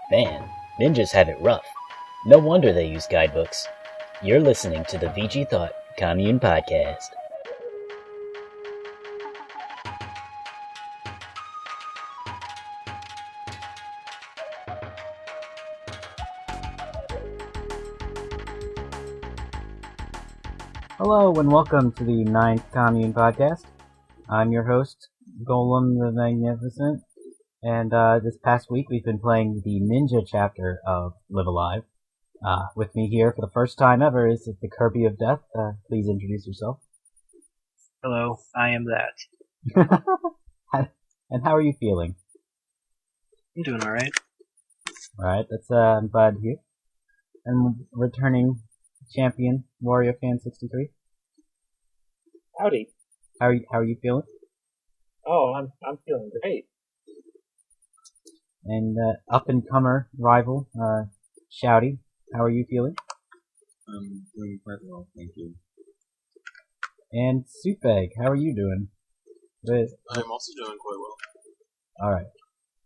Man, ninjas have it rough. No wonder they use guidebooks. You're listening to the VG Thought Commune Podcast. Hello and welcome to the 9th Commune Podcast. I'm your host, Golem the Magnificent, and this past week we've been playing the Ninja chapter of Live Alive. With me here for the first time ever is the Kirby of Death. Please introduce yourself. Hello, I am that. And how are you feeling? I'm doing alright. Alright, I'm glad to hear. And returning champion, Wario Fan 63. Howdy. How are you feeling? Oh, I'm feeling great. And up-and-comer rival, Shouty, how are you feeling? I'm doing quite well, thank you. And Soupbag, how are you doing? I'm also doing quite well. Alright,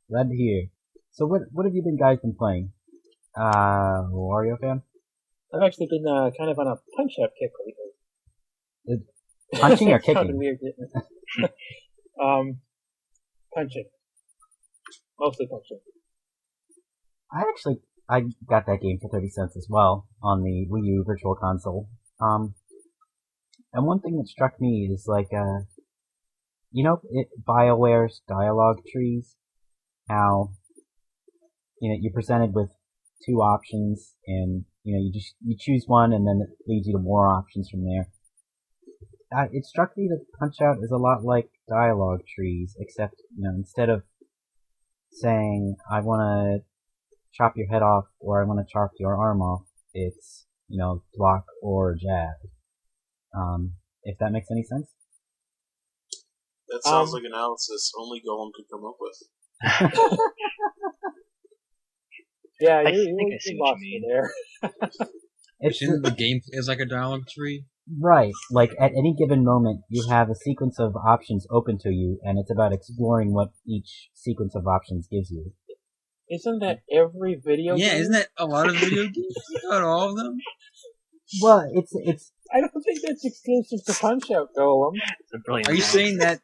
glad to hear. So what have you guys been playing? Wario Fan? I've actually been kind of on a punch-up kick lately. Punching or kicking? Sounded weird, didn't it? Punching. Mostly punching. I got that game for 30 cents as well on the Wii U Virtual Console. And one thing that struck me is BioWare's dialogue trees, how, you're presented with two options and, you choose one and then it leads you to more options from there. It struck me that Punch-Out is a lot like dialogue trees, except, instead of saying, I want to chop your head off or I want to chop your arm off, it's, block or jab. If that makes any sense? That sounds like analysis only Golem could come up with. Yeah, I you think I see what lost you me there. Shouldn't the game is like a dialogue tree? Right. Like, at any given moment, you have a sequence of options open to you, and it's about exploring what each sequence of options gives you. Isn't that every video game? Yeah, isn't that a lot of video games? Not all of them? Well, it's... I don't think that's exclusive to Punch-Out, Golem. It's a brilliant Are you game. saying that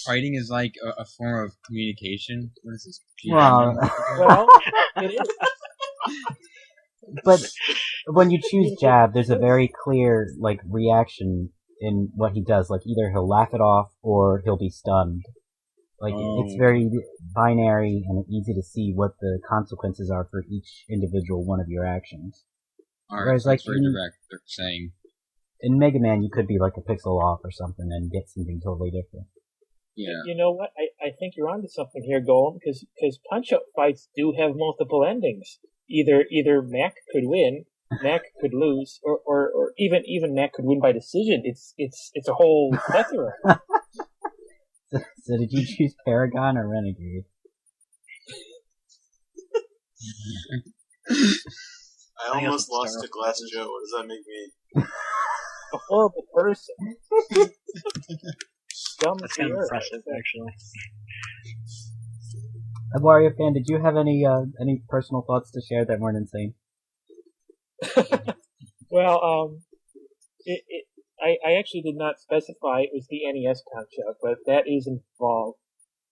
fighting is like a form of communication? What is this? Well, Well, it is. but when you choose jab, there's a very clear, reaction in what he does. Like, either he'll laugh it off, or he'll be stunned. It's very binary and easy to see what the consequences are for each individual one of your actions. Alright, Whereas, so it's very direct. They're saying... In Mega Man, you could be like a pixel off or something and get something totally different. Yeah. You know what? I think you're onto something here, Golem, because Punch-Out fights do have multiple endings. Either Mac could win, Mac could lose, or even Mac could win by decision. It's a whole plethora. So did you choose Paragon or Renegade? I almost lost to Glass Joe. What does that make me? A horrible person. Scum That's of kind the of earth. impressive, actually. Wario Fan, did you have any personal thoughts to share that weren't insane? Well, I actually did not specify it was the NES Punch-Out, but that is involved.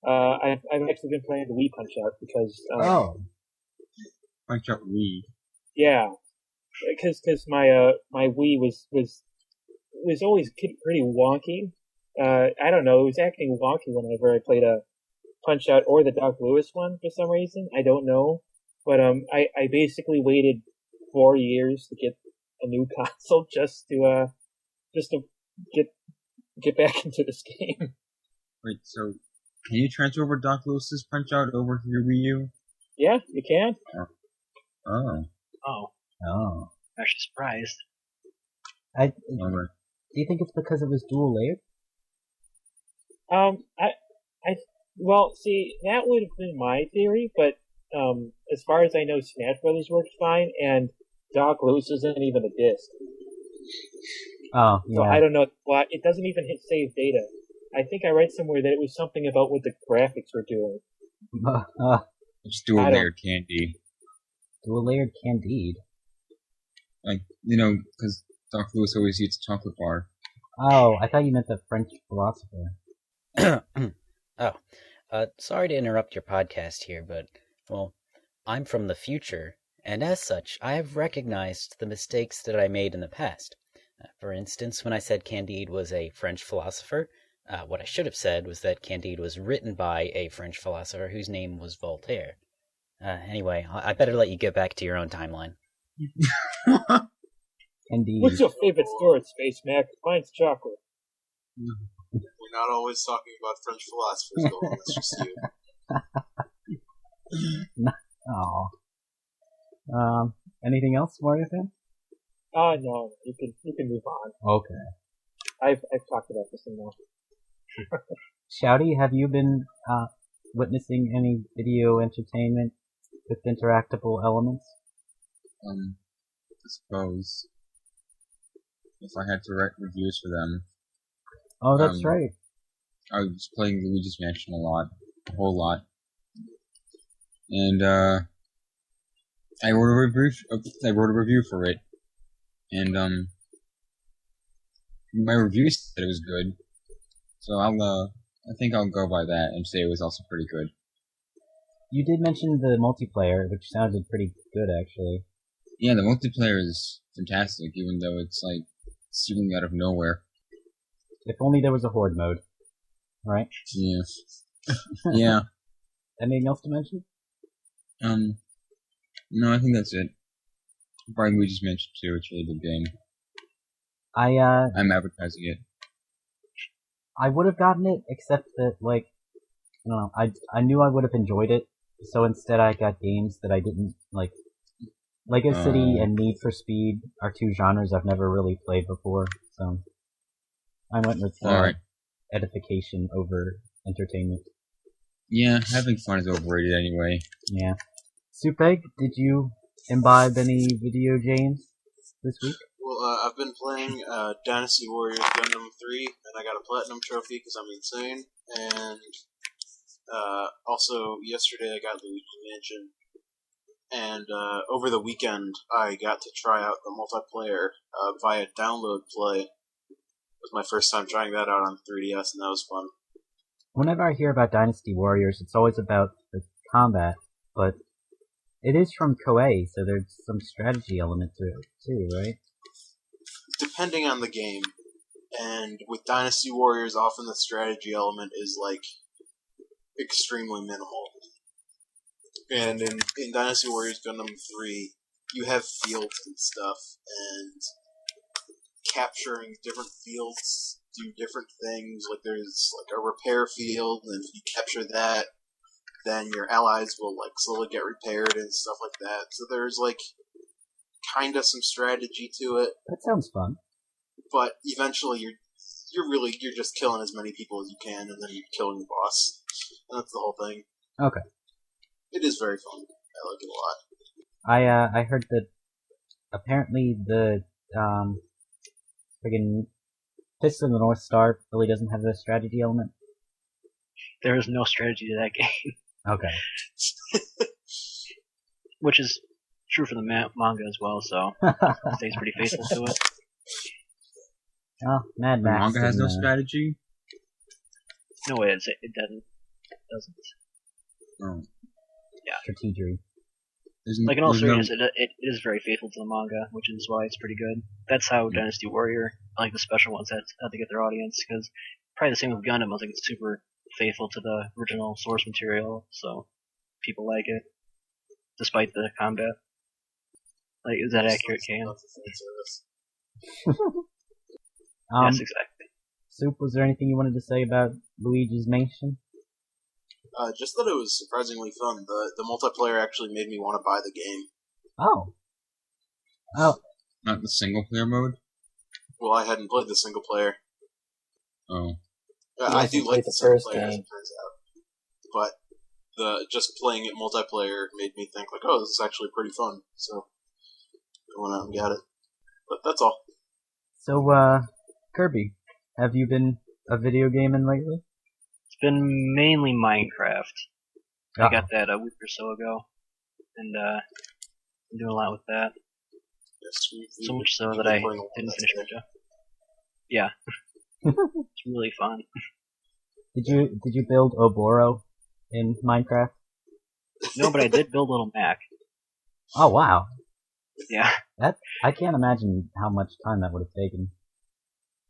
I've actually been playing the Wii Punch-Out because Punch-Out Wii. yeah, because my Wii was always pretty wonky. I don't know, it was acting wonky whenever I played a Punch-Out or the Doc Lewis one for some reason. I don't know, but I basically waited 4 years to get a new console just to get back into this game. Wait, so can you transfer over Doc Lewis's Punch-Out over to your Wii U? Yeah, you can. Oh. Oh, Oh. I'm actually surprised. Do you think it's because it was dual layered? Well, see, that would have been my theory, but as far as I know, Smash Brothers works fine, and Doc Lewis isn't even a disc. Oh, yeah. So I don't know why it doesn't even hit save data. I think I read somewhere that it was something about what the graphics were doing. Just do a I don't- layered candy. Do a layered Candide. Like, you know, because Doc Lewis always eats a chocolate bar. Oh, I thought you meant the French philosopher. Sorry to interrupt your podcast here, but, well, I'm from the future, and as such, I have recognized the mistakes that I made in the past. For instance, when I said Candide was a French philosopher, what I should have said was that Candide was written by a French philosopher whose name was Voltaire. Anyway, I better let you get back to your own timeline. Candide. What's your favorite store at Space Mac? Mine's chocolate. We're not always talking about French philosophers, Golan. It's just you. Aw. Anything else, Mario fan? No, you can move on. Okay. I've talked about this enough. Shouty, have you been witnessing any video entertainment with interactable elements? I suppose. If I had to write reviews for them, Oh, that's right. I was playing Luigi's Mansion a whole lot. And, I wrote a review for it. And, my review said it was good. So I think I'll go by that and say it was also pretty good. You did mention the multiplayer, which sounded pretty good, actually. Yeah, the multiplayer is fantastic, even though it's like seemingly out of nowhere. If only there was a horde mode. Right? Yeah. Yeah. Anything else to mention? No, I think that's it. Probably Luigi's Mansion 2, it's a really good game. I'm advertising it. I would have gotten it, except that, like, I don't know, I knew I would have enjoyed it, so instead I got games that I didn't, like, Lego City and Need for Speed are two genres I've never really played before, so I went with Alright. edification over entertainment. Yeah, having fun is overrated anyway. Yeah. Supeg, did you imbibe any video games this week? Well, I've been playing Dynasty Warriors Gundam 3, and I got a platinum trophy because I'm insane. And also, yesterday I got Luigi's Mansion. And over the weekend, I got to try out the multiplayer via download play. It was my first time trying that out on 3DS, and that was fun. Whenever I hear about Dynasty Warriors, it's always about the combat, but it is from Koei, so there's some strategy element to it too, right? Depending on the game. And with Dynasty Warriors, often the strategy element is, like, extremely minimal. And in Dynasty Warriors Gundam 3, you have fields and stuff, and capturing different fields do different things. Like, there's, like, a repair field, and if you capture that, then your allies will, like, slowly get repaired and stuff like that. So there's, like, kinda some strategy to it. That sounds fun. But eventually you're just killing as many people as you can, and then you're killing the boss. And that's the whole thing. Okay. It is very fun. I like it a lot. I heard that apparently the friggin' Fist of the North Star really doesn't have a strategy element. There is no strategy to that game, Okay. which is true for the manga as well, so it stays pretty faithful to it. Oh, Mad The Max. manga has no and, strategy? No way, it doesn't. Oh. strategy. Like in all seriousness, it is very faithful to the manga, which is why it's pretty good. That's how Dynasty Warrior, like the special ones, had to get their audience, because probably the same with Gundam. I was like, it's super faithful to the original source material, so people like it, despite the combat. Like, is that accurate, Kane? Yes, exactly. Soup, was there anything you wanted to say about Luigi's Mansion? Just that it was surprisingly fun. The multiplayer actually made me want to buy the game. Oh. Oh. Not the single player mode? Well, I hadn't played the single player. Oh. I do like the single first player, as game. it turns out. But just playing it multiplayer made me think, like, oh, this is actually pretty fun. So I went out and got it. But that's all. So, Kirby, have you been a video gaming lately? It's been mainly Minecraft. I got that a week or so ago, and I'm doing a lot with that. Yes, So much so that I didn't finish Ninja. Yeah, it's really fun. Did you build Oboro in Minecraft? No, but I did build Little Mac. Oh wow! Yeah. I can't imagine how much time that would have taken.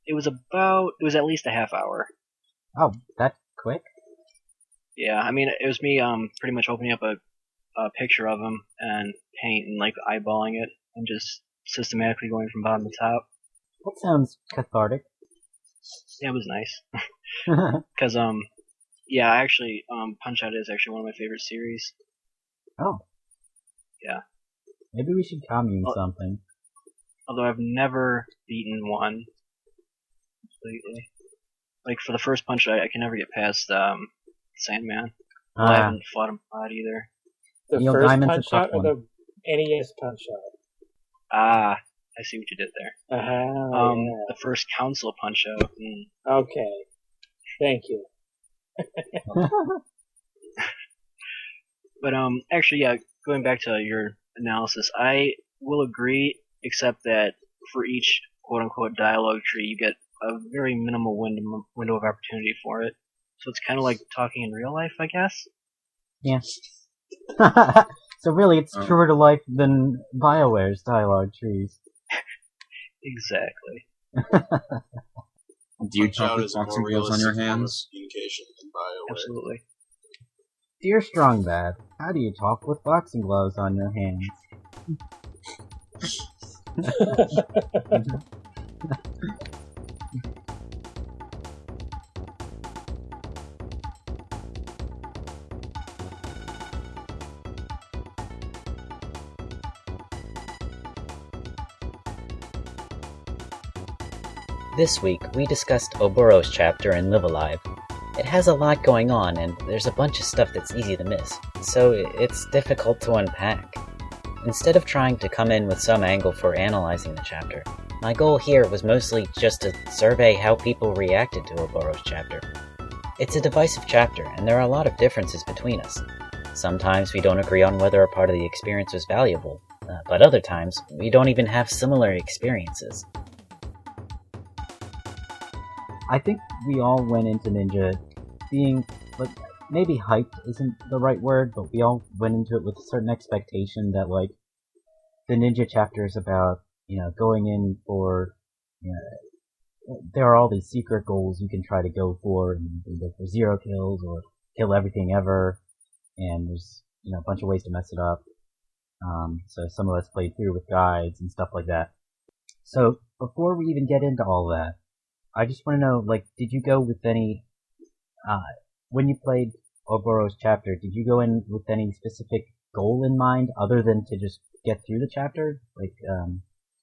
It was at least a half hour. Oh, that quick? Yeah, I mean, it was me pretty much opening up a picture of him and paint and like eyeballing it and just systematically going from bottom to top. That sounds cathartic. Yeah, it was nice. Because yeah, actually, Punch Out is actually one of my favorite series. Oh. Yeah. Maybe we should commune something. Although I've never beaten one completely. Like for the first Punch Out, I can never get past Sandman. Well, I haven't fought him a lot either. The Neil first Diamond's Punch Out or the NES Punch Out? Ah, I see what you did there. Yeah. The first Council Punch Out. Okay. Thank you. But actually, yeah, going back to your analysis, I will agree, except that for each quote-unquote dialogue tree, you get a very minimal window of opportunity for it. So it's kind of like talking in real life, I guess. Yeah. So really, it's truer to life than BioWare's dialogue trees. Exactly. Do you talk with boxing gloves on your hands? Absolutely. Dear Strongbad, how do you talk with boxing gloves on your hands? This week, we discussed Oboro's chapter in Live Alive. It has a lot going on, and there's a bunch of stuff that's easy to miss, so it's difficult to unpack. Instead of trying to come in with some angle for analyzing the chapter, my goal here was mostly just to survey how people reacted to Oboro's chapter. It's a divisive chapter, and there are a lot of differences between us. Sometimes we don't agree on whether a part of the experience was valuable, but other times we don't even have similar experiences. I think we all went into Ninja being, like, maybe hyped isn't the right word, but we all went into it with a certain expectation that, like, the Ninja chapter is about, going in for, there are all these secret goals you can try to go for, and you go for 0 kills or kill everything ever, and there's, a bunch of ways to mess it up. So some of us played through with guides and stuff like that. So before we even get into all that, I just want to know, like, did you go with any, when you played Oboro's chapter, did you go in with any specific goal in mind other than to just get through the chapter? Like,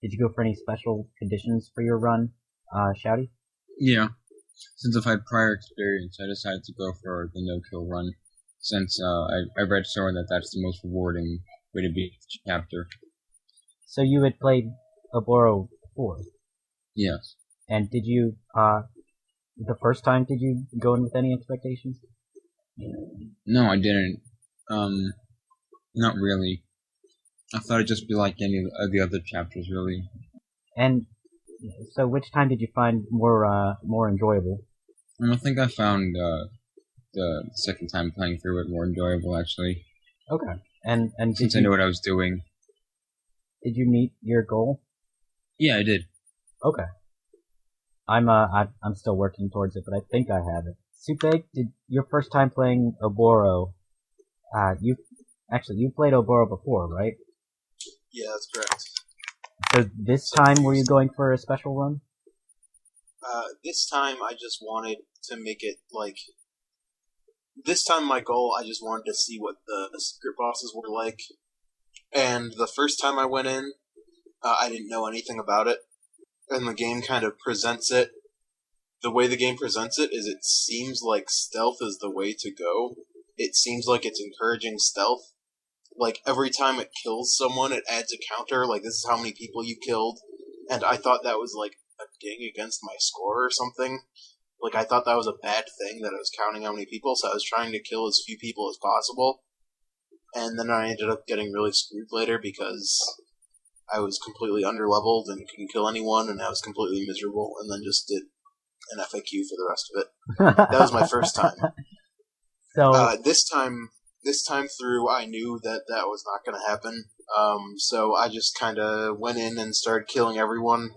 did you go for any special conditions for your run, Shouty? Yeah. Since I've had prior experience, I decided to go for the no-kill run, since I read somewhere that that's the most rewarding way to beat the chapter. So you had played Oboro before? Yes. And did you, the first time, did you go in with any expectations? No, I didn't. Not really. I thought it'd just be like any of the other chapters, really. And so which time did you find more enjoyable? I think I found, the second time playing through it more enjoyable, actually. Okay. And since I knew what I was doing. Did you meet your goal? Yeah, I did. Okay. I'm still working towards it, but I think I have it. Supeg, did your first time playing Oboro, you played Oboro before, right? Yeah, that's correct. So this time, were you going for a special run? This time I just wanted to make it, like... This time my goal, I just wanted to see what the secret bosses were like. And the first time I went in, I didn't know anything about it. And the game kind of presents it. The way the game presents it is it seems like stealth is the way to go. It seems like it's encouraging stealth. Like, every time it kills someone, it adds a counter, like, this is how many people you killed. And I thought that was, like, a ding against my score or something. Like, I thought that was a bad thing, that I was counting how many people, so I was trying to kill as few people as possible. And then I ended up getting really screwed later because I was completely underleveled and couldn't kill anyone, and I was completely miserable, and then just did an FAQ for the rest of it. That was my first time. So this time through, I knew that was not going to happen. So I just kind of went in and started killing everyone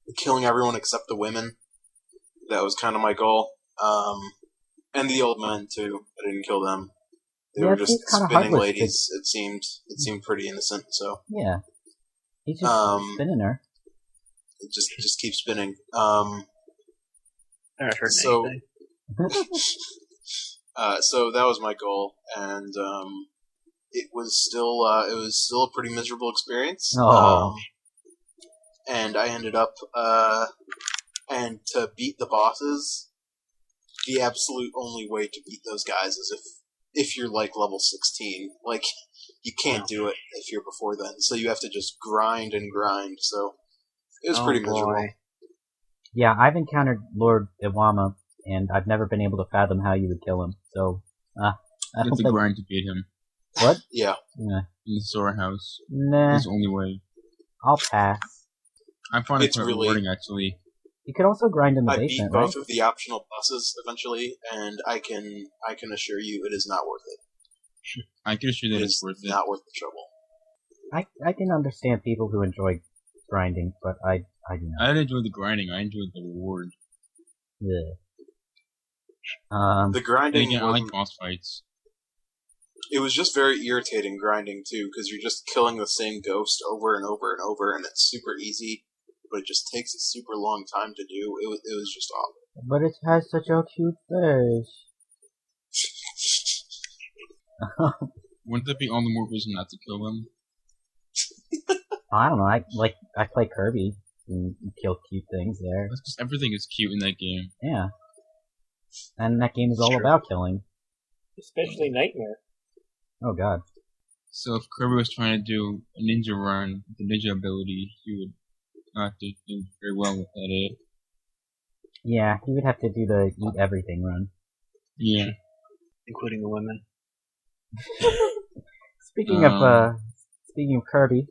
except the women. That was kind of my goal. And the old men too. I didn't kill them. They were just spinning ladies. It seemed pretty innocent. So yeah, he's just spinning her. It just keeps spinning. I haven't heard anything. So that was my goal, and it was still a pretty miserable experience. Oh. And I ended up and to beat the bosses, the absolute only way to beat those guys is if you're like level 16. Like, you can't do it if you're before then, so you have to just grind and grind. So it was pretty miserable. Yeah, I've encountered Lord Iwama, and I've never been able to fathom how you would kill him. So, I you have to grind to beat him. What? Yeah. Nah. In the storehouse. Nah. It's the only way. I'll pass. I find it quite rewarding, actually. You could also grind in the basement, right? I beat both of the optional bosses eventually, and I can assure you it is not worth it. I can assure that it's worth it. Not worth the trouble. I can understand people who enjoy grinding, but I do not. I didn't enjoy the grinding. I enjoyed the reward. Yeah. The grinding. I like boss fights. It was just very irritating grinding too, because you're just killing the same ghost over and over and over, and it's super easy, but it just takes a super long time to do. It was just awful. But it has such a cute face. Wouldn't that be all the more reason not to kill them? I don't know. I play Kirby and kill cute things there. That's because everything is cute in that game. Yeah. And that game is all about killing. Especially Nightmare. Oh god. So if Kirby was trying to do a ninja run with the ninja ability, he would not do very well with that. Yeah, he would have to do the eat everything run. Yeah. Including the women. Speaking of Kirby,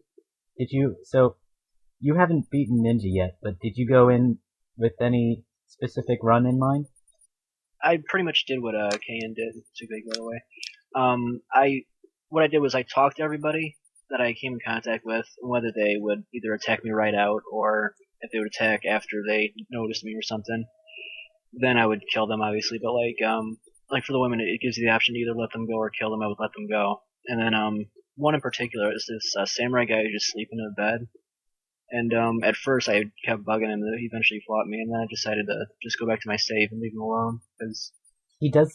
you haven't beaten Ninja yet, but did you go in with any specific run in mind? I pretty much did what Kayan did. Too big, by the way. What I did was I talked to everybody that I came in contact with, whether they would either attack me right out or if they would attack after they noticed me or something. Then I would kill them, obviously. But like for the women, it gives you the option to either let them go or kill them. I would let them go. And then one in particular is this samurai guy who's just sleeping in the bed. And at first I kept bugging him, and he eventually fought me, and then I decided to just go back to my save and leave him alone. Cause, he does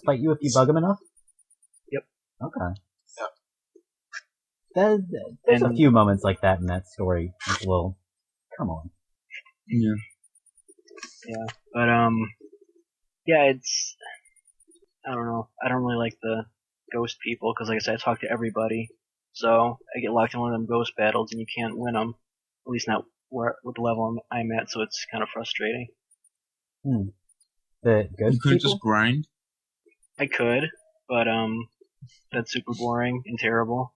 fight you if you bug him enough? Yep. Okay. Yeah. There's a few moments like that in that story. It's a little, come on. Yeah. Yeah, but yeah, it's, I don't know. I don't really like the ghost people, because like I said, I talk to everybody. So I get locked in one of them ghost battles, and you can't win them. At least not with the level I'm at, so it's kind of frustrating. The ghost You couldn't just grind? I could, but that's super boring and terrible.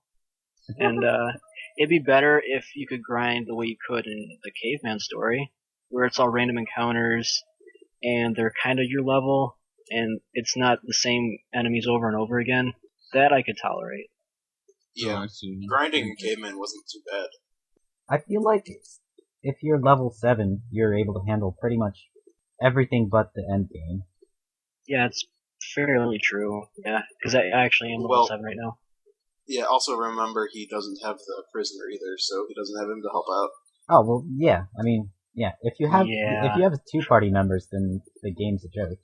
And it'd be better if you could grind the way you could in the Caveman story, where it's all random encounters, and they're kind of your level, and it's not the same enemies over and over again. That I could tolerate. Yeah, grinding in Caveman wasn't too bad. I feel like if you're level 7, you're able to handle pretty much everything but the end game. Yeah, it's fairly true. Yeah, because I actually am level 7 right now. Yeah, also remember he doesn't have the prisoner either, so he doesn't have him to help out. Oh, well, yeah. I mean, yeah. If you have 2 party members, then the game's a joke.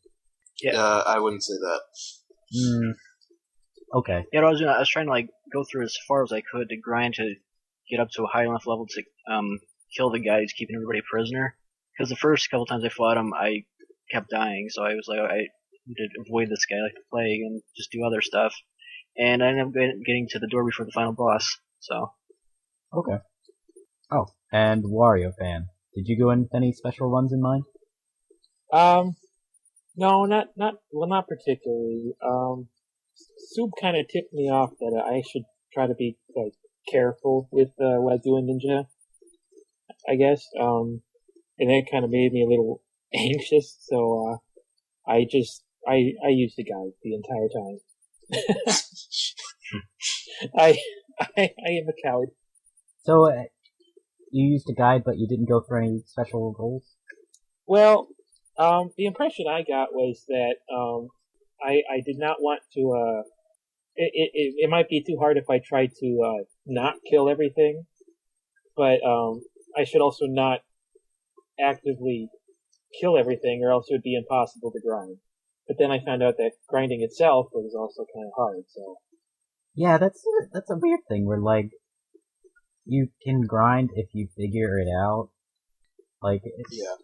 Yeah. I wouldn't say that. Okay. Yeah, I was trying to go through as far as I could to grind to get up to a high enough level to kill the guy who's keeping everybody prisoner. Because the first couple times I fought him, I kept dying, so I was like, I need to avoid this guy like the plague and just do other stuff. And I ended up getting to the door before the final boss. So. Okay. Oh, and Wario fan, did you go in with any special runs in mind? No, not particularly. Soup kind of tipped me off that I should try to be like careful with what I do in Ninja, I guess. And that kind of made me a little anxious, so I used the guide the entire time. I am a coward. So, you used a guide, but you didn't go for any special goals? Well, the impression I got was that I did not want to. It might be too hard if I tried to not kill everything, but I should also not actively kill everything, or else it would be impossible to grind. But then I found out that grinding itself was also kind of hard. So yeah, that's a weird thing where like you can grind if you figure it out. Like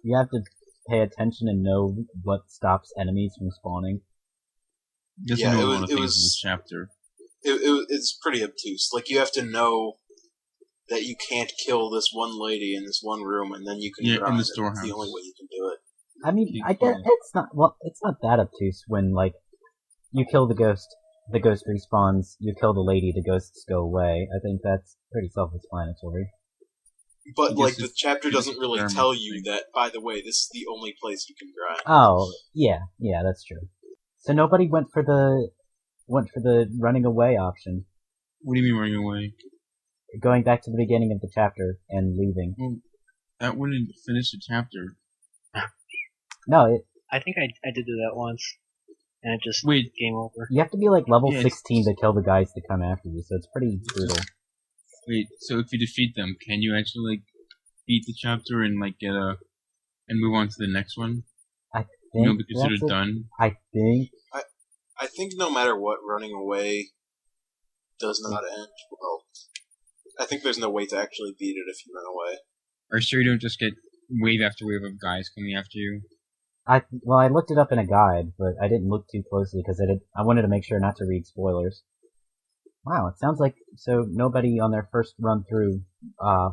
you have to pay attention and know what stops enemies from spawning. Just know a lot of things in this chapter. It's pretty obtuse. Like you have to know that you can't kill this one lady in this one room, and then you can grind. In the storehouse. It's the only way you can do it. I mean, I guess it's not that obtuse when like you kill the ghost respawns, you kill the lady, the ghosts go away. I think that's pretty self-explanatory. But like the chapter doesn't really tell you that. By the way, this is the only place you can grind. Oh yeah, that's true. So nobody went for the running away option. What do you mean running away? Going back to the beginning of the chapter and leaving. Well, that wouldn't finish the chapter. No, I think I did do that once, and it just game over. You have to be like level 16 to kill the guys that come after you, so it's pretty brutal. Wait, so if you defeat them, can you actually like beat the chapter and like get and move on to the next one? I think be considered done. I think no matter what, running away does not end well. I think there's no way to actually beat it if you run away. Are you sure you don't just get wave after wave of guys coming after you? I looked it up in a guide, but I didn't look too closely because I wanted to make sure not to read spoilers. Wow, it sounds like so nobody on their first run through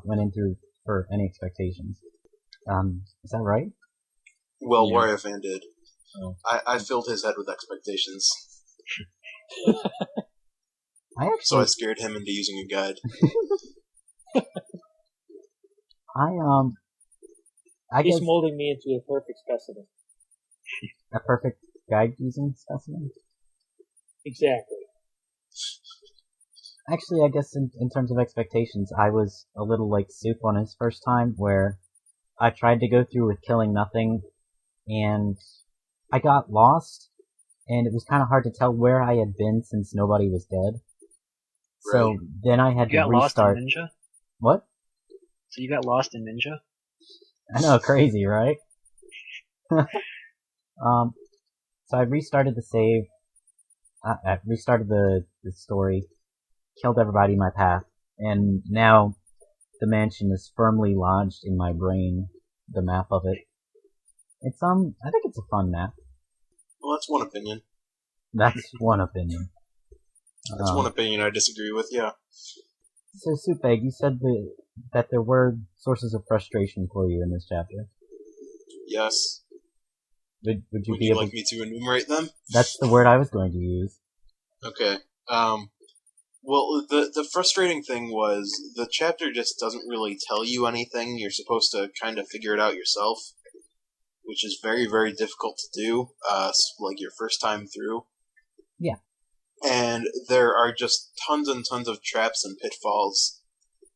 went in through for any expectations. Is that right? Well, Warrior did. Oh. I filled his head with expectations. So I scared him into using a guide. He's molding me into a perfect specimen. A perfect guide using specimen? Exactly. Actually, I guess in terms of expectations, I was a little like Soup on his first time, where I tried to go through with killing nothing, and I got lost, and it was kind of hard to tell where I had been since nobody was dead. Right. So then I had to restart. Lost in Ninja? What? So you got lost in Ninja? I know, crazy, right? So I restarted the save, I restarted the story, killed everybody in my path, and now the mansion is firmly lodged in my brain, the map of it. It's, I think it's a fun map. Well, that's one opinion. That's one opinion. That's one opinion I disagree with, yeah. So, Soupegg, you said that there were sources of frustration for you in this chapter. Yes. Would you like me to enumerate them? That's the word I was going to use. Okay. Well, the frustrating thing was the chapter just doesn't really tell you anything. You're supposed to kind of figure it out yourself, which is very, very difficult to do, like your first time through. Yeah. And there are just tons and tons of traps and pitfalls.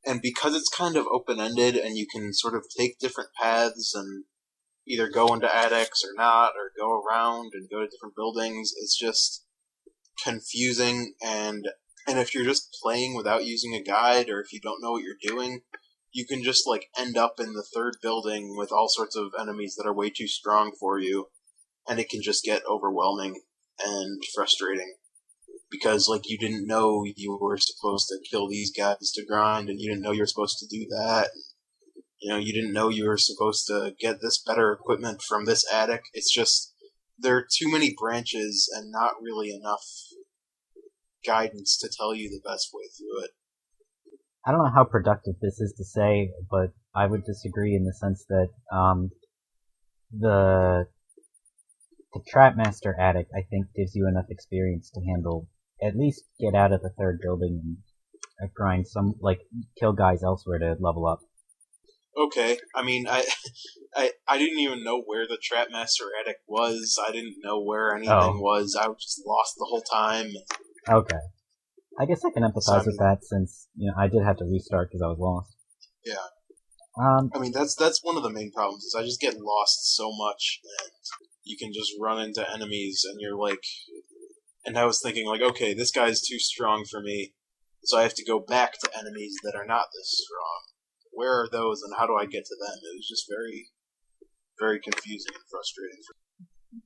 And because it's kind of open-ended and you can sort of take different paths and either go into attics or not, or go around and go to different buildings, it's just confusing. And if you're just playing without using a guide, or if you don't know what you're doing, you can just like end up in the third building with all sorts of enemies that are way too strong for you, and it can just get overwhelming and frustrating. Because, like, you didn't know you were supposed to kill these guys to grind, and you didn't know you were supposed to do that. You know, you didn't know you were supposed to get this better equipment from this attic. It's just, there are too many branches and not really enough guidance to tell you the best way through it. I don't know how productive this is to say, but I would disagree in the sense that, the Trapmaster Attic, I think, gives you enough experience to handle, at least get out of the third building and grind some, kill guys elsewhere to level up. Okay, I mean, I didn't even know where the Trapmaster Attic was. I didn't know where anything was. I was just lost the whole time. Okay. I guess I can empathize with that since, I did have to restart because I was lost. Yeah. I mean, that's one of the main problems, is I just get lost so much, and you can just run into enemies, and you're like... And I was thinking, okay, this guy's too strong for me, so I have to go back to enemies that are not this strong. Where are those, and how do I get to them? It was just very, very confusing and frustrating.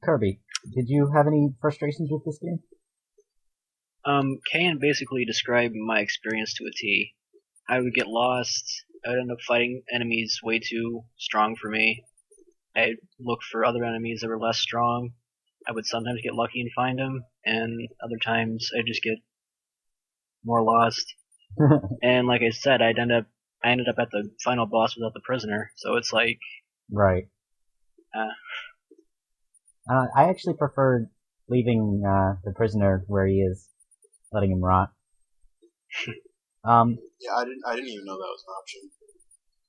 Kirby, did you have any frustrations with this game? Kayan basically described my experience to a T. I would get lost, I would end up fighting enemies way too strong for me. I'd look for other enemies that were less strong. I would sometimes get lucky and find them, and other times I'd just get more lost. And like I said, I ended up at the final boss without the prisoner, so it's like... Right. I actually preferred leaving the prisoner where he is, letting him rot. Yeah, I didn't even know that was an option.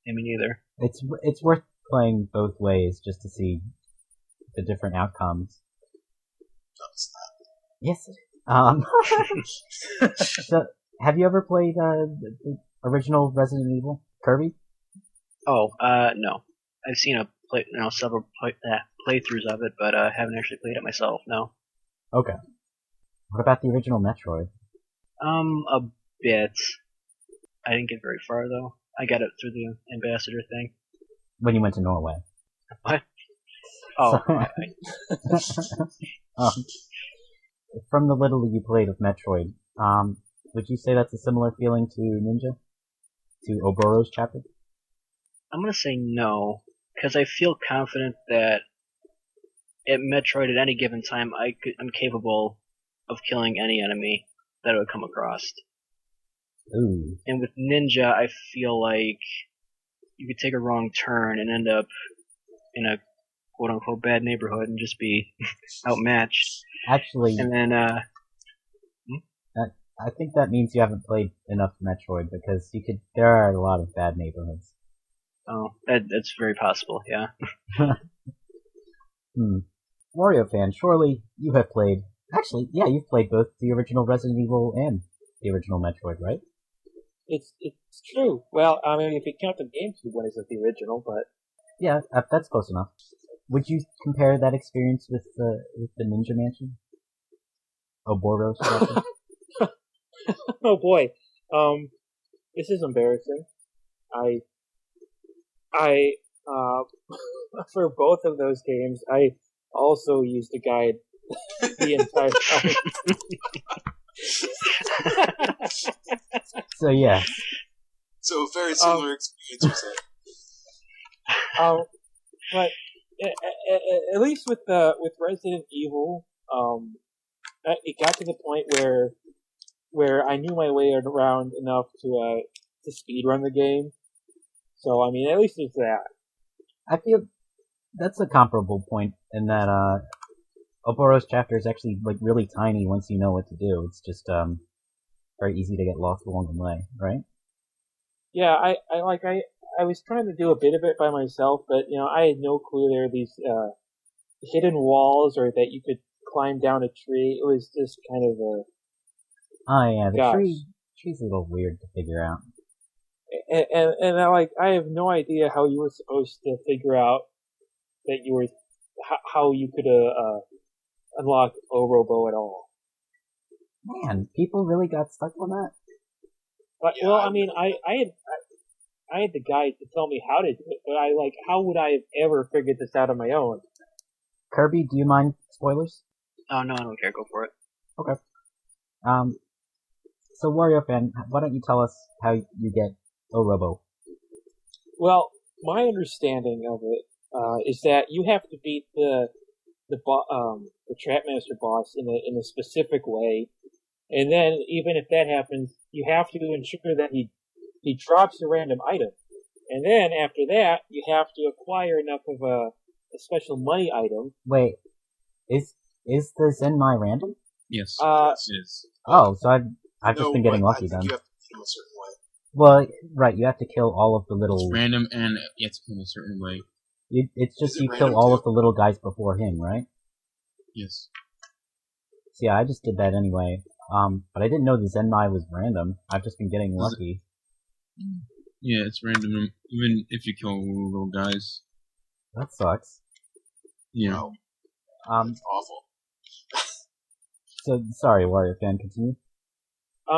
Yeah, me neither. It's worth playing both ways just to see the different outcomes. No, it's not. Yes. So, have you ever played the original Resident Evil, Kirby? Oh, no. I've seen several playthroughs of it, but haven't actually played it myself. No. Okay. What about the original Metroid? A bit. I didn't get very far though. I got it through the ambassador thing. When you went to Norway. What? Oh. From the little you played of Metroid, would you say that's a similar feeling to Ninja? To Oboro's chapter? I'm gonna say no, because I feel confident that at Metroid at any given time I'm capable of killing any enemy that I would come across. Ooh. And with Ninja, I feel like you could take a wrong turn and end up in a quote-unquote bad neighborhood and just be outmatched. Actually, and then I think that means you haven't played enough Metroid, because there are a lot of bad neighborhoods. Oh, that's very possible, yeah. Wario fan, surely you have played... Actually, yeah, you've played both the original Resident Evil and the original Metroid, right? It's true. Well, I mean, if you count the GameCube one as the original, but... Yeah, that's close enough. Would you compare that experience with the Ninja Mansion? Oboro's chapter? Oh boy. This is embarrassing. I for both of those games, I also used a guide the entire time. So yeah. So a very similar experience, you said. But at least with Resident Evil, it got to the point where I knew my way around enough to speedrun the game. So I mean, at least it's that. I feel that's a comparable point in that Oboro's chapter is actually really tiny once you know what to do. It's just very easy to get lost along the way, right? Yeah, I was trying to do a bit of it by myself, but I had no clue there were these hidden walls or that you could climb down a tree. It was just kind of a... Oh yeah, the tree's a little weird to figure out. And I have no idea how you were supposed to figure out that you were... how you could unlock Orobo at all. Man, people really got stuck on that? But, yeah, well, I mean, I had the guide to tell me how to do it, but how would I have ever figured this out on my own? Kirby, do you mind spoilers? Oh, no, I don't care. Go for it. Okay. So Wario fan, why don't you tell us how you get Orobo? Well, my understanding of it is that you have to beat the Trapmaster boss in a specific way, and then even if that happens, you have to ensure that he drops a random item, and then after that, you have to acquire enough of a special money item. Wait, Is the Zenmai random? Yes. Uh, it is. Oh, so I've just No, been getting but lucky I think then. you have to beat him a certain way. Well, right, you have to kill all of the It's little. random and you have to kill in a certain way. It's just Is it you random kill all too? of the little guys before him, right? Yes. So yeah, I just did that anyway. But I didn't know the Zenmai was random. I've just been getting lucky. Yeah, it's random even if you kill little guys. That sucks. Yeah. Wow, that's awful. So sorry, Warrior Fan, continue.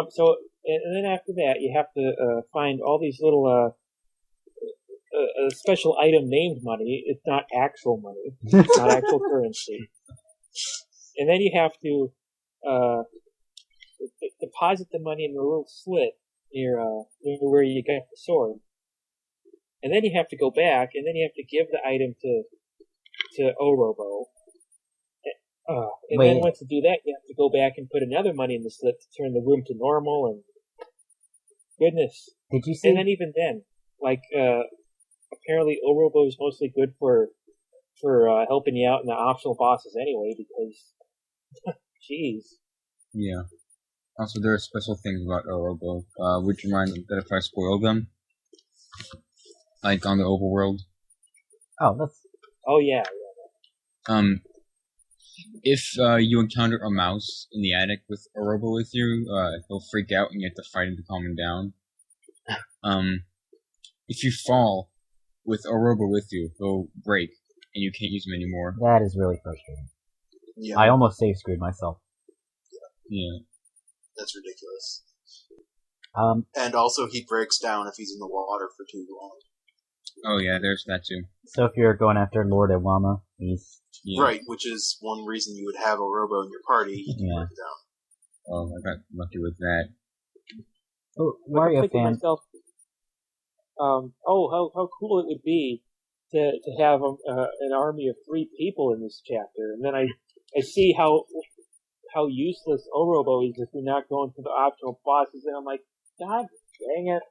So, and then after that, you have to find all these little special item named money. It's not actual money. It's not actual currency. And then you have to deposit the money in a little slit near where you got the sword. And then you have to go back, and then you have to give the item to Orobo. And Wait. then once you do that, you have to go back and put another money in the slit to turn the room to normal, and goodness. Did you see? And then even then, like, apparently Orobo is mostly good for helping you out in the optional bosses anyway, because, jeez. Yeah. Also, there are special things about Orobo. Would you mind that if I spoil them? Like on the overworld? Oh yeah. If you encounter a mouse in the attic with Orobo with you, he'll freak out and you have to fight him to calm him down. If you fall with Orobo with you, he'll break and you can't use him anymore. That is really frustrating. Yeah, I almost save screwed myself. Yeah. that's ridiculous. Um, And also, he breaks down if he's in the water for too long. Oh yeah, there's that too. so if you're going after Lord Iwama, he's Yeah. Right, which is one reason you would have a robo in your party. He can Yeah. break down. Oh, I got lucky with that. oh, I'm Wario thinking to Fan. myself, how cool it would be to have an army of 3 people in this chapter, and then I see how useless Orobo is if you're not going for the optional bosses, and I'm like, God dang it.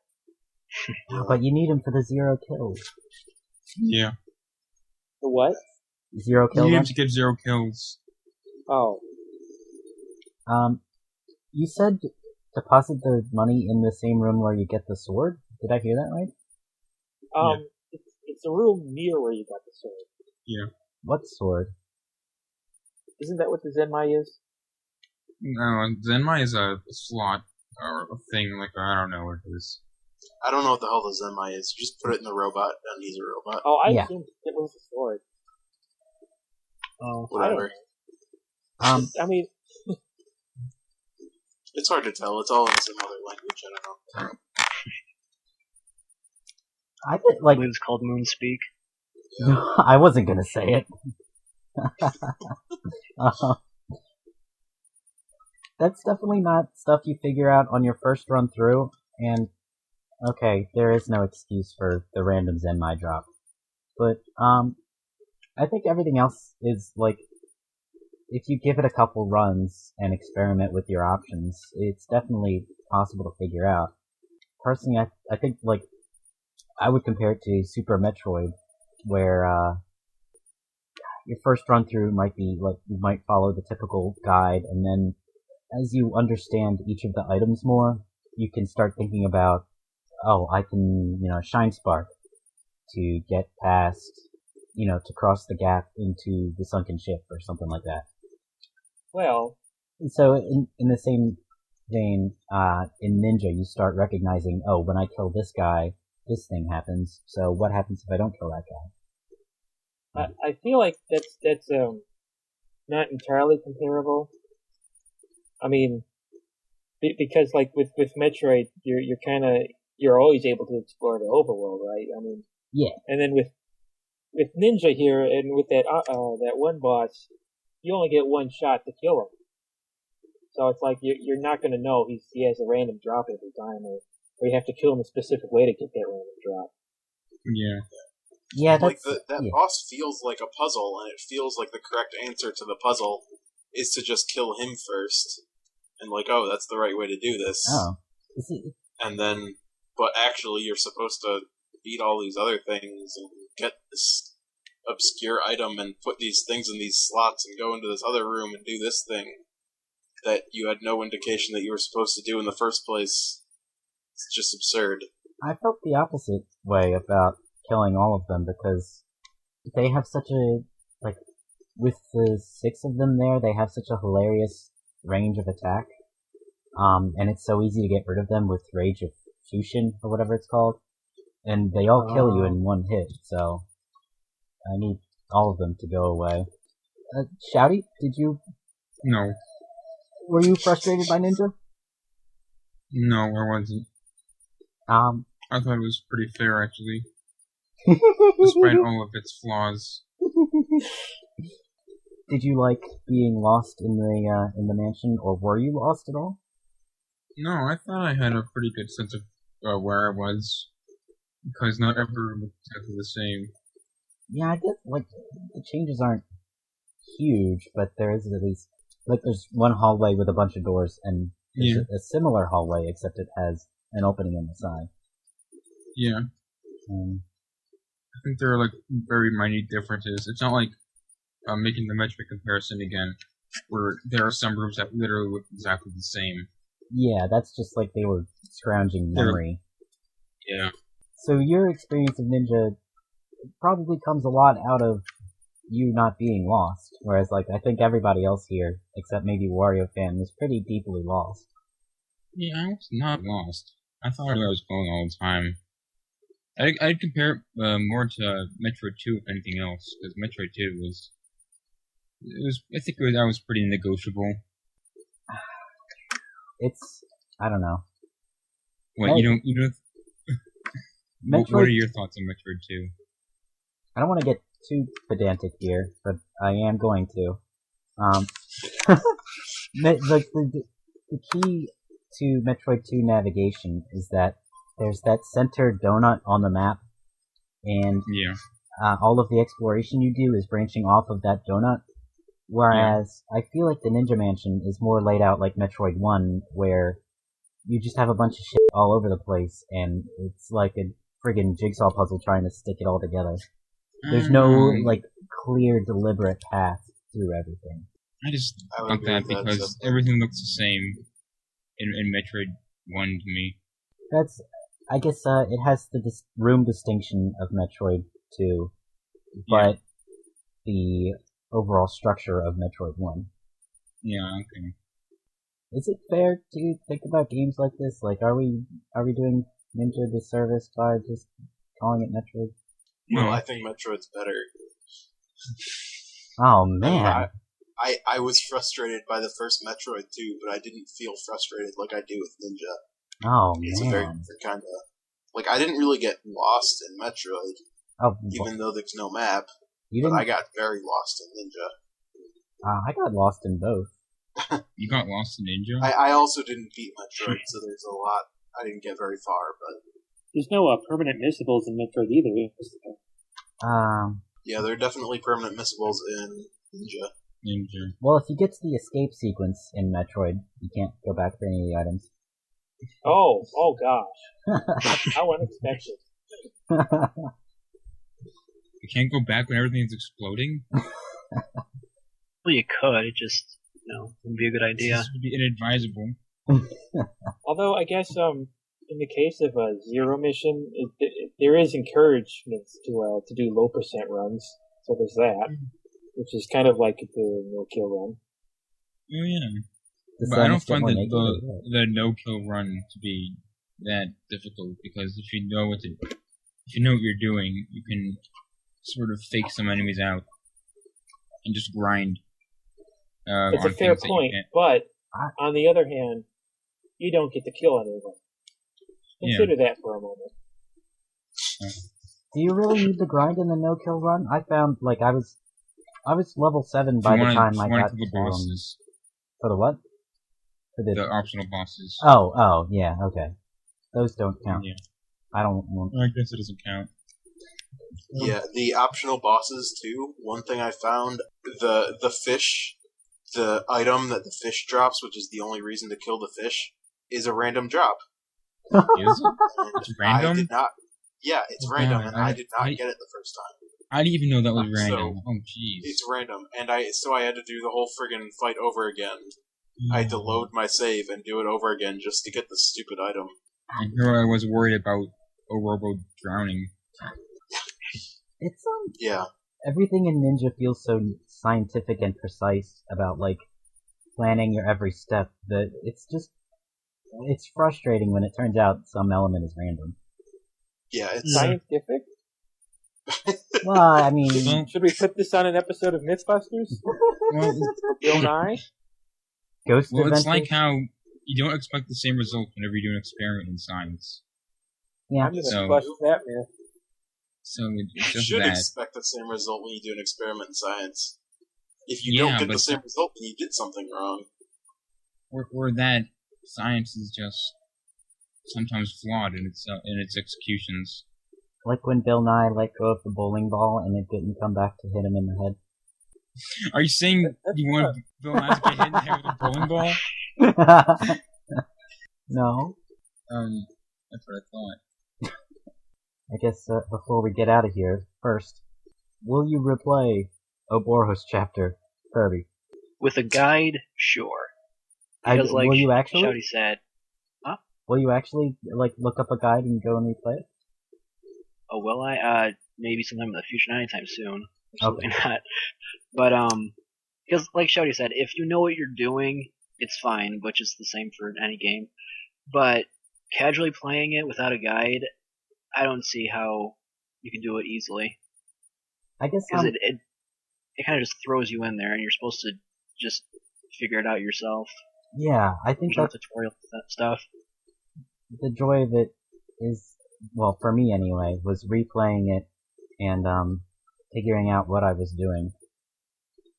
But you need him for the 0 kills. Yeah. The what? 0 You kill need run? him to get 0 kills. Oh. You said deposit the money in the same room where you get the sword? Did I hear that right? It's a room near where you got the sword. Yeah. What sword? Isn't that what the Zenmai is? No, Zenmai is a slot or a thing, like, I don't know what it is. I don't know what the hell the Zenmai is. You just put it in the robot, and he's a robot. Oh, I Yeah. assumed it was a sword. Oh, Whatever. I mean, It's hard to tell. It's all in some other language. I don't know. I did, I like, believe it's called Moonspeak. I wasn't gonna say it. That's definitely not stuff you figure out on your first run through, and okay, there is no excuse for the random Zenmai drop. But, I think everything else is, like, if you give it a couple runs and experiment with your options, it's definitely possible to figure out. Personally, I think, like, I would compare it to Super Metroid, where, your first run through might be, like, you might follow the typical guide, and then as you understand each of the items more, you can start thinking about, oh, I can, Shine Spark to get past, to cross the gap into the sunken ship or something like that. well, So in the same vein, in Ninja, you start recognizing, oh, when I kill this guy, this thing happens. So what happens if I don't kill that guy? I feel like that's not entirely comparable. I mean, because like with Metroid, you're always able to explore the overworld, right? I mean, Yeah. and then with Ninja here and with that one boss, you only get one shot to kill him. So it's like you're not going to know he has a random drop every time, or you have to kill him a specific way to get that random drop. Yeah. Yeah, Like that's, that yeah. boss feels like a puzzle, and it feels like the correct answer to the puzzle is to just kill him first, and like, oh, that's the right way to do this. Oh. Is it, And then, but actually, you're supposed to beat all these other things and get this obscure item and put these things in these slots and go into this other room and do this thing that you had no indication that you were supposed to do in the first place. It's just absurd. I felt the opposite way about killing all of them because they have such a, like, with the 6 of them there, they have such a hilarious range of attack. And it's so easy to get rid of them with Rage of Fushin, or whatever it's called. And they all kill you in one hit, so I need all of them to go away. Shouty, did you... No. Were you frustrated by Ninja? No, I wasn't. I thought it was pretty fair, actually. Despite all of its flaws. Did you like being lost in the mansion, or were you lost at all? No, I thought I had a pretty good sense of where I was, because not every room was exactly the same. Yeah, I guess, like, the changes aren't huge, but there is at least, like, there's one hallway with a bunch of doors, and there's a similar hallway, except it has an opening on the side. Yeah. I think there are, like, very minute differences. It's not like making the metric comparison again, where there are some rooms that literally look exactly the same. Yeah, that's just like they were scrounging memory. Yeah. So your experience of Ninja probably comes a lot out of you not being lost, whereas, like, I think everybody else here, except maybe Wario Fan, was pretty deeply lost. Yeah, I was not lost. I thought I was going all the time. I'd compare it more to Metroid 2, if anything else, because Metroid 2 was... I think that was pretty negotiable. It's... I don't know. What, you don't... Metroid... What are your thoughts on Metroid 2? I don't want to get too pedantic here, but I am going to. The key to Metroid 2 navigation is that there's that center donut on the map, and all of the exploration you do is branching off of that donut, whereas I feel like the Ninja Mansion is more laid out like Metroid 1, where you just have a bunch of shit all over the place, and it's like a friggin' jigsaw puzzle trying to stick it all together. There's no, like, clear, deliberate path through everything. I just got that because everything looks the same in Metroid 1 to me. That's... I guess it has the room distinction of Metroid 2, but the overall structure of Metroid 1. Yeah, okay. Is it fair to think about games like this? Like, are we doing Ninja a disservice by just calling it Metroid? No, I think Metroid's better. Oh, man. I was frustrated by the first Metroid too, but I didn't feel frustrated like I do with Ninja. Oh, It's man. a very different kind of... Like, I didn't really get lost in Metroid, even though there's no map, but I got very lost in Ninja. I got lost in both. You got lost in Ninja? I also didn't beat Metroid, so there's a lot... I didn't get very far, but... There's no permanent missables in Metroid either. Yeah, there are definitely permanent missables in Ninja. Well, if you get to the escape sequence in Metroid, you can't go back for any of the items. Oh gosh. How unexpected. You can't go back when everything's exploding? Well, you could. It just, wouldn't be a good idea. This would be inadvisable. Although, I guess, in the case of a Zero mission, there is encouragement to do low percent runs. So there's that, which is kind of like the no-kill run. Oh, yeah. But I don't find the no-kill run to be that difficult, because if you know what you're doing, you can sort of fake some enemies out and just grind. It's a fair point, but on the other hand, you don't get to kill anyone. Consider that for a moment. Do you really need to grind in the no-kill run? I found, like, I was level 7 by the time I got to the bosses. For the what? For the optional bosses. Oh, yeah, okay. Those don't count. Yeah. I guess it doesn't count. Yeah, the optional bosses too. One thing I found, the fish, the item that the fish drops, which is the only reason to kill the fish, is a random drop. Is it? It's random? I did not. Yeah, it's random, and I did not get it the first time. I didn't even know that was So, random. Oh, jeez. It's random, and I had to do the whole friggin' fight over again. I had to load my save and do it over again just to get the stupid item. And here I was worried about Orobo drowning. It's Yeah. everything in Ninja feels so scientific and precise about like planning your every step that it's frustrating when it turns out some element is random. Yeah, it's Scientific? Well, I mean, Well, Should we put this on an episode of Mythbusters? well, Bill Nye? Ghost well, Adventures. it's like how you don't expect the same result whenever you do an experiment in science. Yeah, I'm gonna So- bust that myth. So it's you just should that. expect the same result when you do an experiment in science. If you Yeah, don't get the but same result, then you did something wrong. Or that science is just sometimes flawed in its executions. like when Bill Nye let go of the bowling ball and it didn't come back to hit him in the Are you saying you want Bill Nye to get hit in the head with a bowling ball? head. No, That's what I thought. I guess before we get out of here, first, will you replay Ouroboros chapter, Kirby? With a guide, sure. Because, like will you actually? Shouty said, Will you actually like look up a guide and go and replay it? oh, will I? Maybe sometime in the future, not anytime soon. Absolutely Okay. not. But, because, like Shouty said, if you know what you're doing, it's fine, which is the same for any game. But casually playing it without a guide, I don't see how you can do it easily. I guess Because it kind of just throws you in there, and you're supposed to just figure it out yourself. yeah, I think There's no that's tutorial stuff. the joy of it is, well, for me anyway, was replaying it and figuring out what I was doing.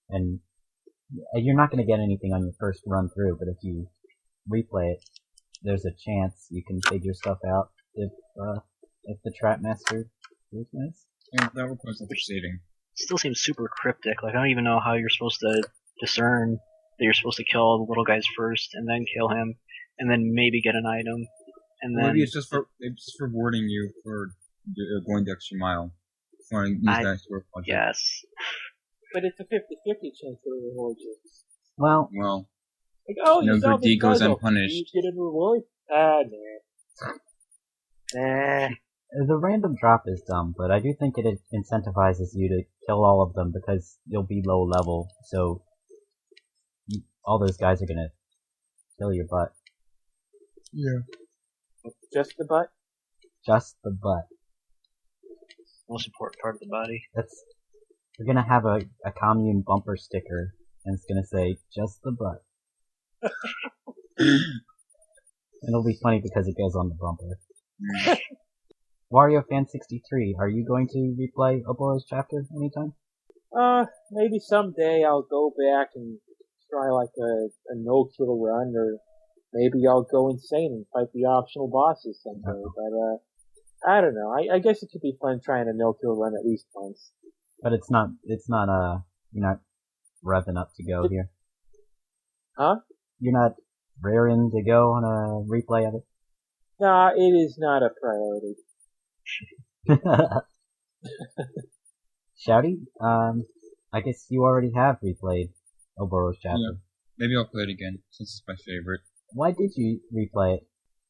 And you're not going to get anything on your first run through, but if you replay it, there's a chance you can figure stuff out if the trap master is nice. Yeah, that requires proceeding. Still seems super cryptic. Like, I don't even know how you're supposed to discern that you're supposed to kill the little guys first, and then kill him, and then maybe get an item, and then Maybe it's just rewarding you for going the extra mile. For use I that sort of project. yes. But it's a 50-50 chance to reward you. Well, Well, Like, oh, no you good solved this deed goes puzzle. unpunished. You get a reward? Ah, nah. the random drop is dumb, but I do think it incentivizes you to kill all of them because you'll be low level, so all those guys are gonna kill your butt. yeah. Just the butt? Just the butt. Most important part of the body. We're gonna have a commune bumper sticker, and it's gonna say, just the butt. It'll be funny because it goes on the bumper. Wario Fan 63, are you going to replay Ouroboros chapter anytime? Maybe someday I'll go back and try like a no-kill run, or maybe I'll go insane and fight the optional bosses someday, but I don't know. I guess it could be fun trying a no-kill run at least once. But it's not, you're not revving up to go here. Huh? You're not raring to go on a replay of it? Nah, it is not a priority. Shouty, I guess you already have replayed Ouroboros chapter. Yeah. Maybe I'll play it again, since it's my favorite. Why did you replay it?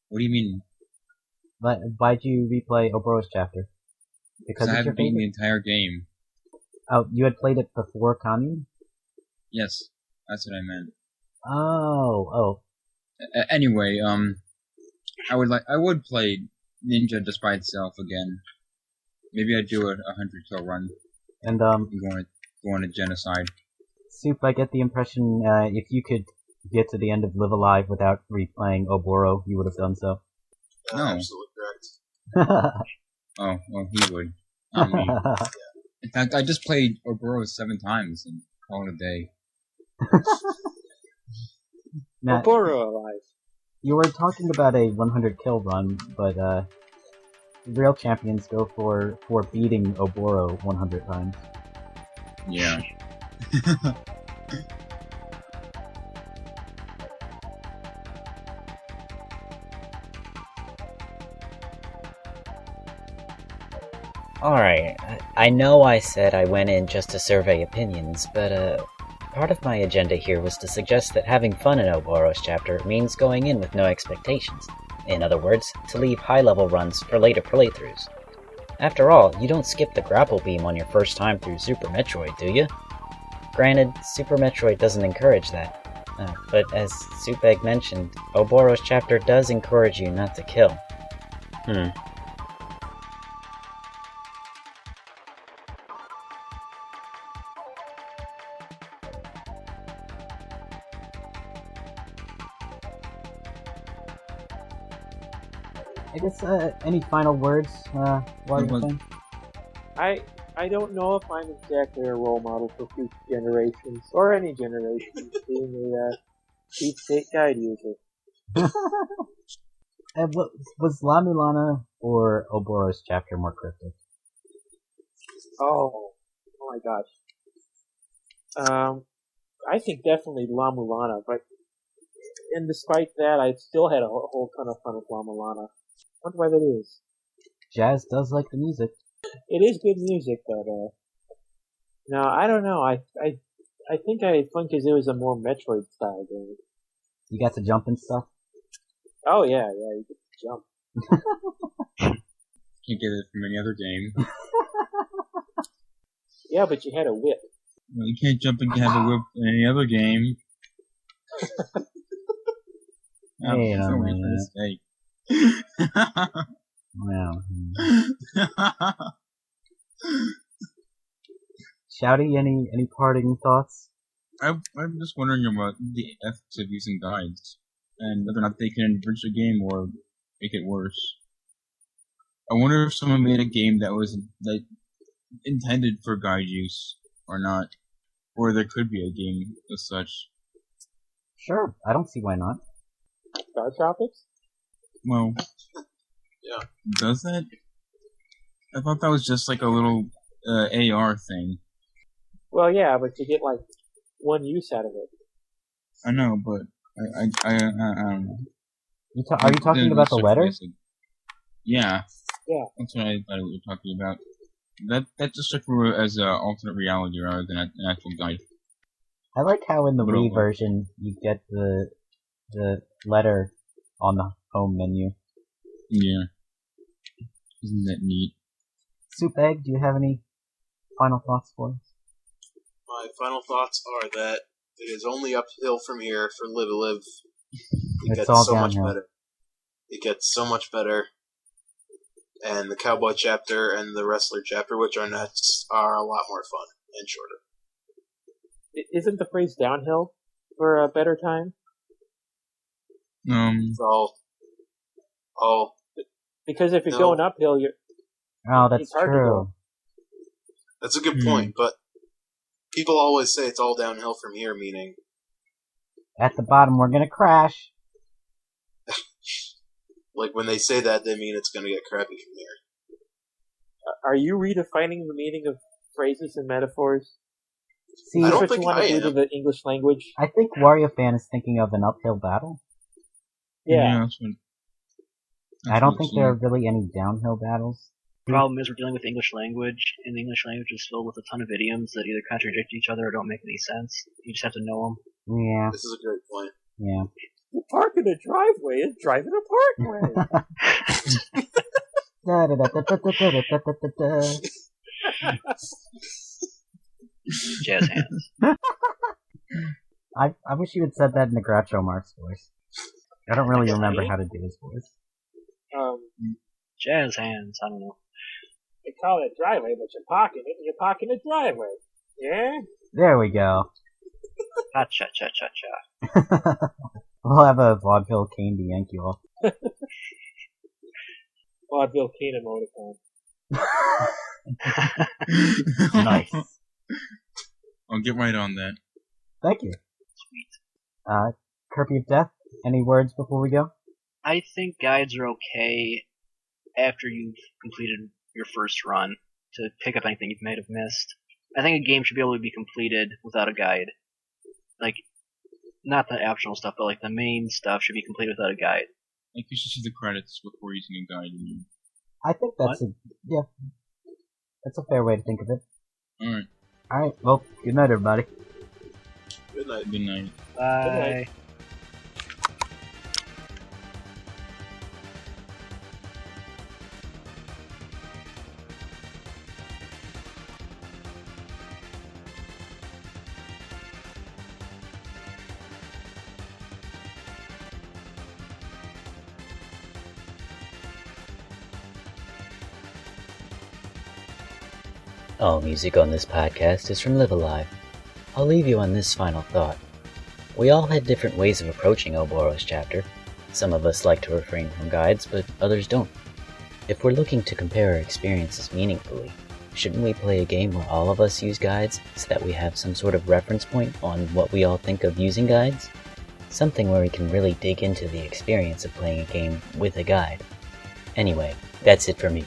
What do you mean? Why'd you replay Ouroboros chapter? Because I it's your haven't beaten the favorite? entire game. Oh, you had played it before Commune? Yes, that's what I meant. Oh. Anyway, I would play Ninja just by itself again. Maybe I'd do a 100-kill run. And, Go on a genocide. Soup, I get the impression, if you could get to the end of Live Alive without replaying Oboro, you would have done so. No. Absolutely correct. Oh, well, he would. Not me. In fact, I just played Ouroboros 7 times and called it a day. Matt, Oboro alive. you were talking about a 100 kill run, but real champions go for beating Oboro 100 times. Yeah. Alright, I know I said I went in just to survey opinions, but part of my agenda here was to suggest that having fun in Ouroboros chapter means going in with no expectations. In other words, to leave high-level runs for later playthroughs. After all, you don't skip the grapple beam on your first time through Super Metroid, do you? Granted, Super Metroid doesn't encourage that. But as Supeg mentioned, Ouroboros chapter does encourage you not to kill. I guess, any final words, while you're playing? I don't know if I'm exactly a role model for future generations, or any generations, being a cheap state guide user. And what, was La Mulana or Ouroboros chapter more cryptic? Oh my gosh. I think definitely La Mulana, and despite that, I still had a whole ton of fun with La Mulana. I wonder why that is. Jazz does like the music. It is good music, but no, I don't know. I think I had fun because it was a more Metroid style game. You got to jump and stuff? Oh yeah, you get to jump. Can't get it from any other game. Yeah, but you had a whip. Well, you can't jump and have a whip in any other game. Wait a minute. Well. Shouty, any parting thoughts? I'm just wondering about the ethics of using guides, and whether or not they can enrich a game or make it worse. I wonder if someone made a game that was intended for guide use or not, or there could be a game as such. Sure, I don't see why not. Star Tropics? Well, yeah. Does that? I thought that was just like a little AR thing. Well, yeah, but you get like one use out of it. I know, but I don't know. Are you talking about the letters? Yeah. Yeah. That's what I thought we were talking about. That just took me as an alternate reality rather than an actual guide. I like how in the Wii version you get the letter on the home menu. Yeah. Isn't that neat? Soup Egg, do you have any final thoughts for us? My final thoughts are that it is only uphill from here for Live a Live. It gets so much better. It gets so much better. And the Cowboy chapter and the Wrestler chapter, which are next, are a lot more fun and shorter. Isn't the phrase downhill for a better time? It's all. Because if you're going uphill, that's true. That's a good point, but people always say it's all downhill from here, meaning at the bottom we're gonna crash. Like when they say that, they mean it's gonna get crappy from here. Are you redefining the meaning of phrases and metaphors? See, I don't think I am. To the English language? I think WarioFan is thinking of an uphill battle. Yeah. I don't think there are really any downhill battles. The problem is we're dealing with English language, and the English language is filled with a ton of idioms that either contradict each other or don't make any sense. You just have to know them. Yeah. This is a great point. Yeah. To park in a driveway is driving a parkway. Jazz hands. I wish you had said that in the Groucho Marx voice. I don't really remember how to do his voice. Jazz hands, I don't know. They call it driveway, but you're parking it, and you're parking a driveway. Yeah? There we go. Cha-cha-cha-cha-cha. We'll have a vaudeville cane to yank you off. Vaudeville cane emoticon. Nice. I'll get right on that. Thank you. Sweet. Kirby of Death, any words before we go? I think guides are okay after you've completed your first run to pick up anything you might have missed. I think a game should be able to be completed without a guide. Like, not the optional stuff, but like the main stuff should be completed without a guide. Like you should see the credits before using a guide. I think that's That's a fair way to think of it. Alright. Alright, well, good night, everybody. Good night. Good night. Bye. Good night. All music on this podcast is from Live Alive. I'll leave you on this final thought. We all had different ways of approaching Ouroboros chapter. Some of us like to refrain from guides, but others don't. If we're looking to compare our experiences meaningfully, shouldn't we play a game where all of us use guides so that we have some sort of reference point on what we all think of using guides? Something where we can really dig into the experience of playing a game with a guide. Anyway, that's it for me.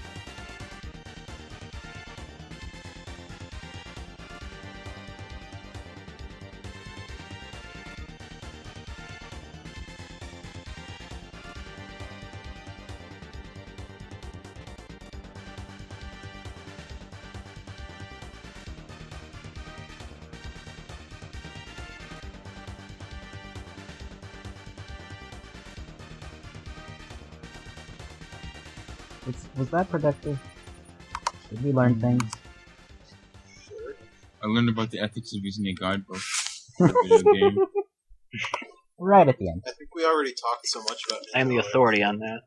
Was that productive? Did we learn things? I learned about the ethics of using a guidebook for a video game. Right at the end. I think we already talked so much about. I am the authority on that.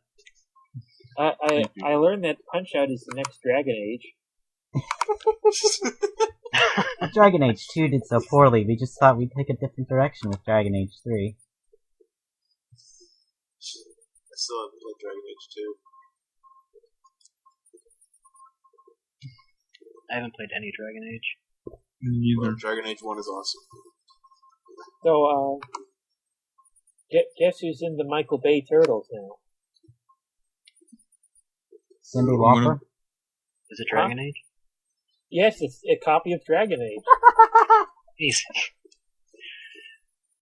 I learned that Punch-Out is the next Dragon Age. Dragon Age 2 did so poorly, we just thought we'd take a different direction with Dragon Age 3. I still haven't played Dragon Age 2. I haven't played any Dragon Age. Neither. Dragon Age 1 is awesome. So, guess who's in the Michael Bay Turtles now? Cyndi Lauper? Is it Dragon Age? Yes, it's a copy of Dragon Age. Easy.